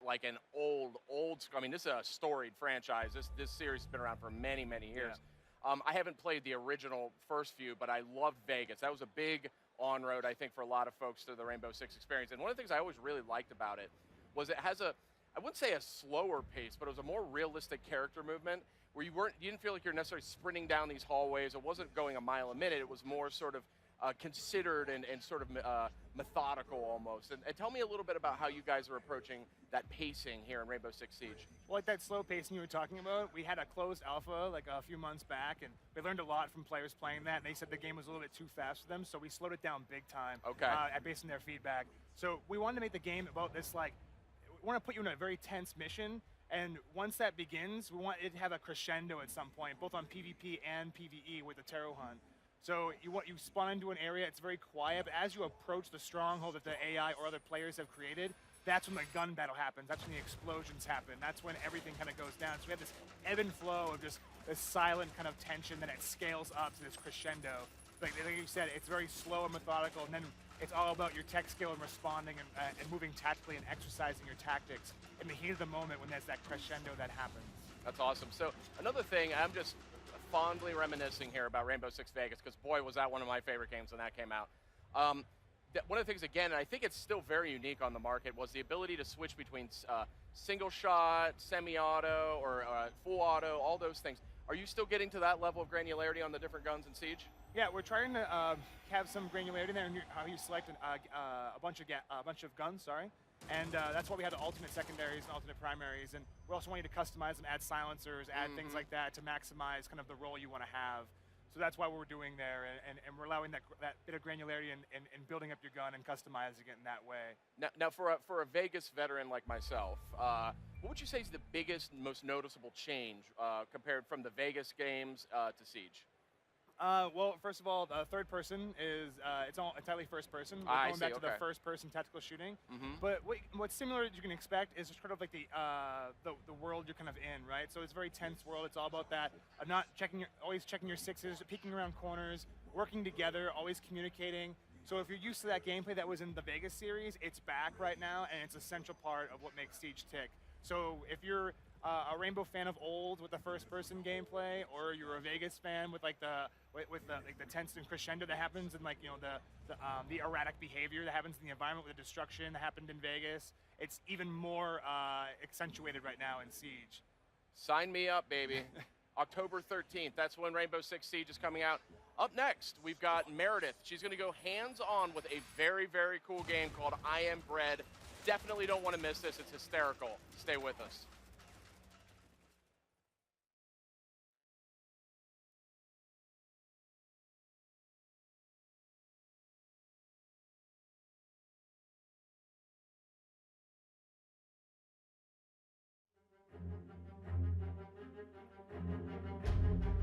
like an old. I mean, this is a storied franchise. This series has been around for many, many years. I haven't played the original first few, but I loved Vegas. That was a big on-road, I think, for a lot of folks through the Rainbow Six experience. And one of the things I always really liked about it was it has I wouldn't say a slower pace, but it was a more realistic character movement where you didn't feel like you're necessarily sprinting down these hallways. It wasn't going a mile a minute. It was more sort of considered and sort of methodical almost. And tell me a little bit about how you guys are approaching that pacing here in Rainbow Six Siege. Well, like that slow pacing you were talking about, we had a closed alpha like a few months back, and we learned a lot from players playing that, and they said the game was a little bit too fast for them, so we slowed it down big time based on their feedback. So we wanted to make the game about this, like, we want to put you in a very tense mission, and once that begins, we want it to have a crescendo at some point, both on PvP and PvE with the Terror Hunt. So you spawn into an area, it's very quiet, but as you approach the stronghold that the AI or other players have created, that's when the gun battle happens, that's when the explosions happen, that's when everything kind of goes down. So we have this ebb and flow of just this silent kind of tension, then it scales up to this crescendo. Like you said, it's very slow and methodical, and then it's all about your tech skill and responding and moving tactically and exercising your tactics in the heat of the moment when there's that crescendo that happens. That's awesome. So another thing, I'm just fondly reminiscing here about Rainbow Six Vegas, because boy, was that one of my favorite games when that came out. One of the things, again, and I think it's still very unique on the market, was the ability to switch between single shot, semi-auto, or full auto, all those things. Are you still getting to that level of granularity on the different guns in Siege? Yeah, we're trying to have some granularity there in how you select a bunch of guns, sorry. And that's why we had the alternate secondaries and alternate primaries. And we also want you to customize them, add silencers, add things like that to maximize kind of the role you want to have. So that's why we're doing there, and we're allowing that bit of granularity and building up your gun and customizing it in that way. Now for a Vegas veteran like myself, what would you say is the biggest, most noticeable change compared from the Vegas games to Siege? Well, first of all, the third person is it's all entirely first person. We're going back to the first person tactical shooting. But what's similar that you can expect is just kind of like the world you're kind of in, right? So it's a very tense world. It's all about that. Always checking your sixes, peeking around corners, working together, always communicating. So if you're used to that gameplay that was in the Vegas series, it's back right now, and it's a central part of what makes Siege tick. So if you're a Rainbow fan of old with the first-person gameplay, or you're a Vegas fan with like the tense and crescendo that happens, and like the erratic behavior that happens in the environment with the destruction that happened in Vegas, it's even more accentuated right now in Siege. Sign me up, baby. October 13th, that's when Rainbow Six Siege is coming out. Up next, we've got Meredith. She's going to go hands-on with a very, very cool game called I Am Bread. Definitely don't want to miss this. It's hysterical. Stay with us.